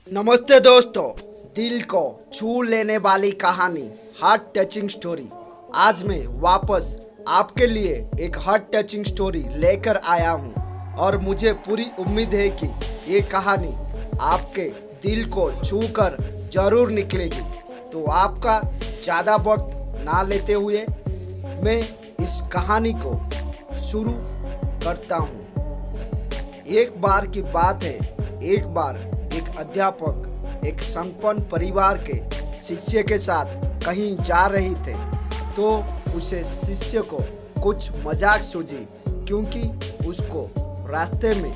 नमस्ते दोस्तों, दिल को छू लेने वाली कहानी, हार्ट टचिंग स्टोरी। आज मैं वापस आपके लिए एक हार्ट टचिंग स्टोरी लेकर आया हूँ और मुझे पूरी उम्मीद है कि ये कहानी आपके दिल को छूकर जरूर निकलेगी। तो आपका ज़्यादा वक्त ना लेते हुए मैं इस कहानी को शुरू करता हूँ। एक बार की बात है, एक बार एक अध्यापक एक संपन्न परिवार के शिष्य के साथ कहीं जा रही थे, तो उसे शिष्य को कुछ मजाक सूझी क्योंकि उसको रास्ते में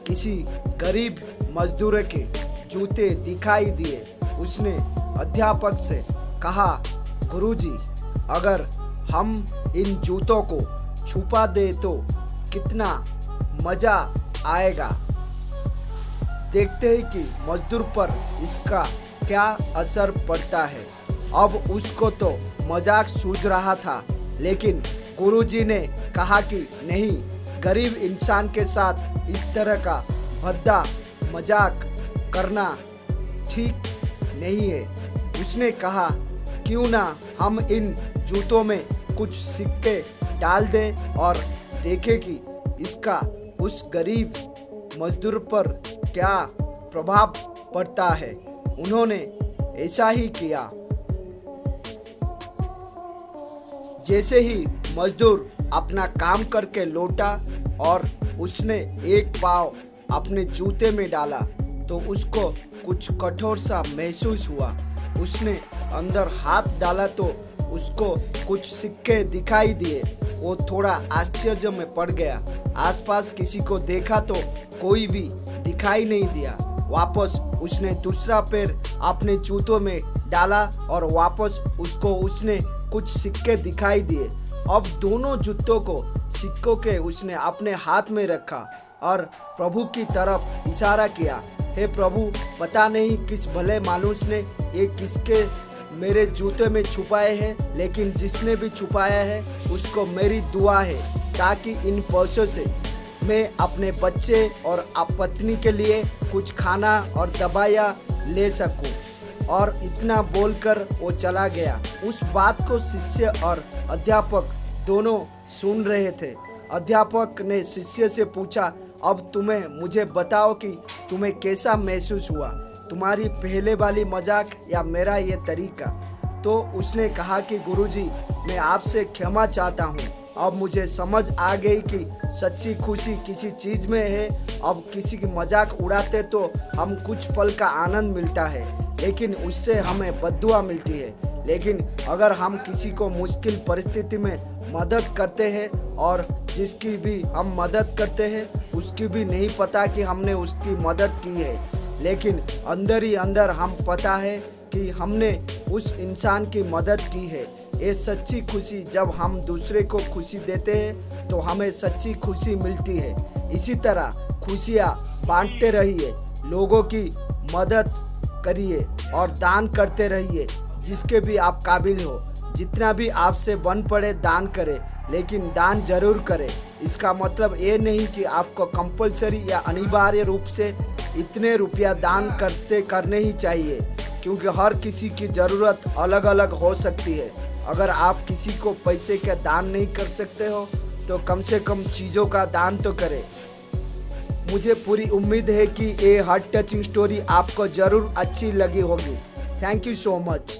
किसी गरीब मजदूर के जूते दिखाई दिए। उसने अध्यापक से कहा, गुरुजी, अगर हम इन जूतों को छुपा दे तो कितना मजा आएगा। देखते हैं कि मजदूर पर इसका क्या असर पड़ता है। अब उसको तो मजाक सूझ रहा था, लेकिन गुरुजी ने कहा कि नहीं, गरीब इंसान के साथ इस तरह का भद्दा मजाक करना ठीक नहीं है। उसने कहा, क्यों ना हम इन जूतों में कुछ सिक्के डाल दें और देखें कि इसका उस गरीब मजदूर पर क्या प्रभाव पड़ता है। उन्होंने ऐसा ही किया। जैसे ही मजदूर अपना काम करके लौटा और उसने एक पाँव अपने जूते में डाला तो उसको कुछ कठोर सा महसूस हुआ। उसने अंदर हाथ डाला तो उसको कुछ सिक्के दिखाई दिए। वो थोड़ा आश्चर्य में पड़ गया। आसपास किसी को देखा तो कोई भी दिखाई नहीं दिया। वापस उसने दूसरा पैर अपने जूतों में डाला और वापस उसने कुछ सिक्के दिखाई दिए। अब दोनों जूतों को सिक्कों के उसने अपने हाथ में रखा और प्रभु की तरफ इशारा किया, हे प्रभु, पता नहीं किस भले मानुस ने ये किसके मेरे जूते में छुपाए हैं, लेकिन जिसने भी छुपाया है उसको मेरी दुआ है ताकि इन पैसों से मैं अपने बच्चे और पत्नी के लिए कुछ खाना और दवाइयाँ ले सकूं। और इतना बोलकर वो चला गया। उस बात को शिष्य और अध्यापक दोनों सुन रहे थे। अध्यापक ने शिष्य से पूछा, अब तुम्हें मुझे बताओ कि तुम्हें कैसा महसूस हुआ, तुम्हारी पहले वाली मजाक या मेरा ये तरीका। तो उसने कहा कि गुरुजी, मैं आपसे क्षमा चाहता हूँ। अब मुझे समझ आ गई कि सच्ची खुशी किसी चीज़ में है। अब किसी की मजाक उड़ाते तो हम कुछ पल का आनंद मिलता है, लेकिन उससे हमें बद्दुआ मिलती है। लेकिन अगर हम किसी को मुश्किल परिस्थिति में मदद करते हैं और जिसकी भी हम मदद करते हैं उसकी भी नहीं पता कि हमने उसकी मदद की है, लेकिन अंदर ही अंदर हम पता है कि हमने उस इंसान की मदद की है। ये सच्ची खुशी, जब हम दूसरे को खुशी देते हैं तो हमें सच्ची खुशी मिलती है। इसी तरह खुशियाँ बांटते रहिए, लोगों की मदद करिए और दान करते रहिए। जिसके भी आप काबिल हो, जितना भी आपसे बन पड़े दान करें, लेकिन दान जरूर करें। इसका मतलब ये नहीं कि आपको कंपलसरी या अनिवार्य रूप से इतने रुपया दान करने ही चाहिए, क्योंकि हर किसी की ज़रूरत अलग अलग हो सकती है। अगर आप किसी को पैसे का दान नहीं कर सकते हो तो कम से कम चीज़ों का दान तो करें। मुझे पूरी उम्मीद है कि ये हार्ट टचिंग स्टोरी आपको ज़रूर अच्छी लगी होगी। Thank you so much.